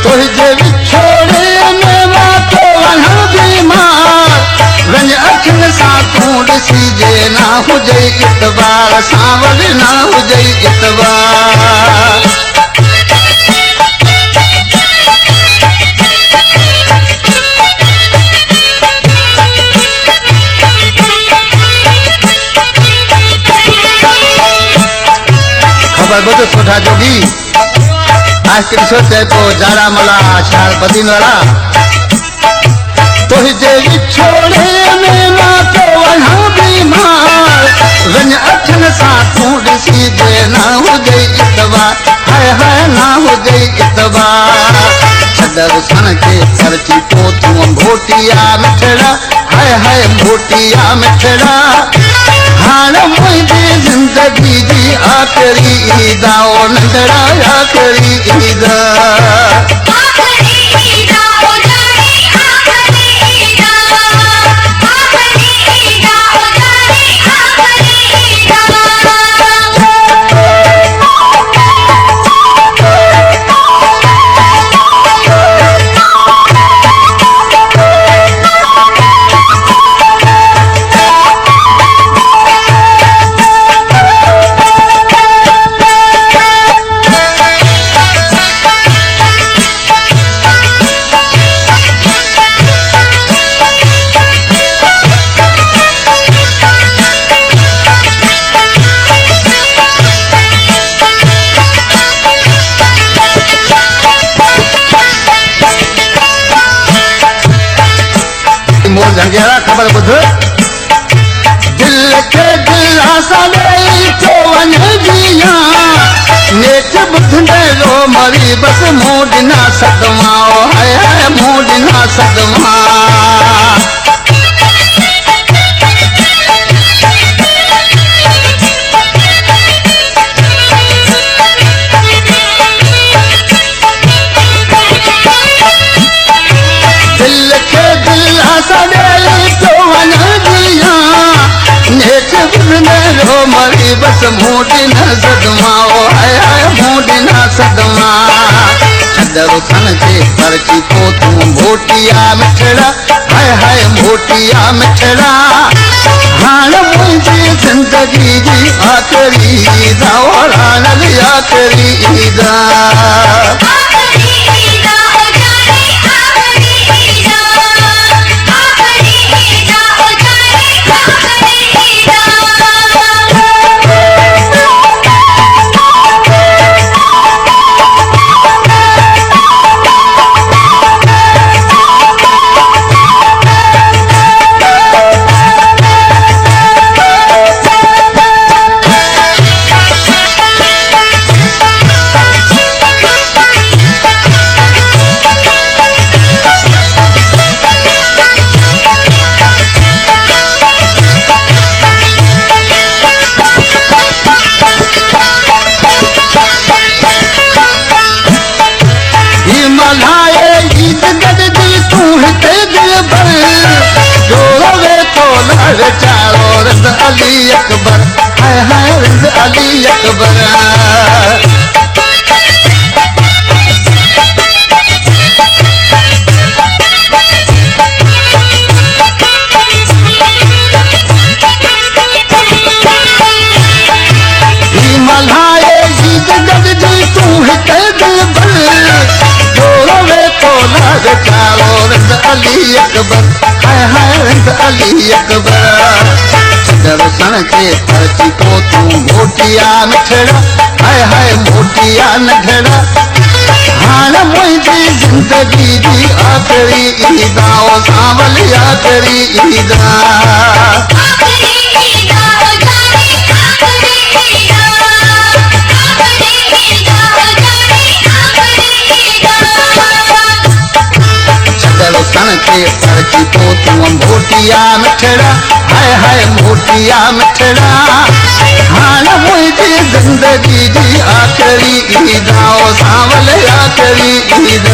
तुझे विछोड़े में मातो वञण बीमार रंज अखिन सां तूं ॾिसिजे ना हुजे इतबार सांवल ना हुजे इतबार खबर ॿुध सुठा जोगी आज के ॾिसो चए पियो जारा मला शार बदीन वारा तुझे विछोड़े में मातो वञण बीमार रंज अखिन सां तूं ॾिसिजे ना हुजे इतबार हाय हाय ना हुजे इतबार छॾ सन खे परची पोतूं भोटिया मिठड़ा हाय हाय भोटिया मिठड़ा हाणे मुंहिंजी ज़िंदगी जी आख़िरी ईद ओ नंढड़ा आख़िरी ईद जंगेरा खबर बुध दिल के दिलासा ॾेई थो वञे जिया नेठ ॿुधंदे रो मरी बस मूं ॾिना सदमा हाय हाय मूं ॾिना सदमा दिल के दिलासा मरी बस मूं ॾिना सदमा हाय हाय मूं ॾिना सदमा छॾ सन खे परची पोतूं भोटिया मिठड़ा हाय हाय भोटिया मिठड़ा हाणे मुंहिंजी ज़िंदगी जी आख़िरी ईद हाणे आख़िरी ईद चारो रज़ अली अकबर हाय हाय रज़ अली अकबर मल्हाए गीत गॾिजी तूं हिते दिल भर जोड़ो वेठो लाग चारो रज़ अली अकबर हाय हाय रज़ अली अकबर सन खे परची पोतूं भोटिया मिठड़ा हाय हाय भोटिया नंढड़ा हाणे मुंहिंजी ज़िंदगी जी आख़िरी ईद ओ सांवल आख़िरी ईद सन खे परची पोतूं भोटिया मिठड़ा हाय हाय भोटिया मिठड़ा हाणे मुंहिंजी ज़िंदगी जी आख़िरी ईद ओ सांवल आख़िरी ईद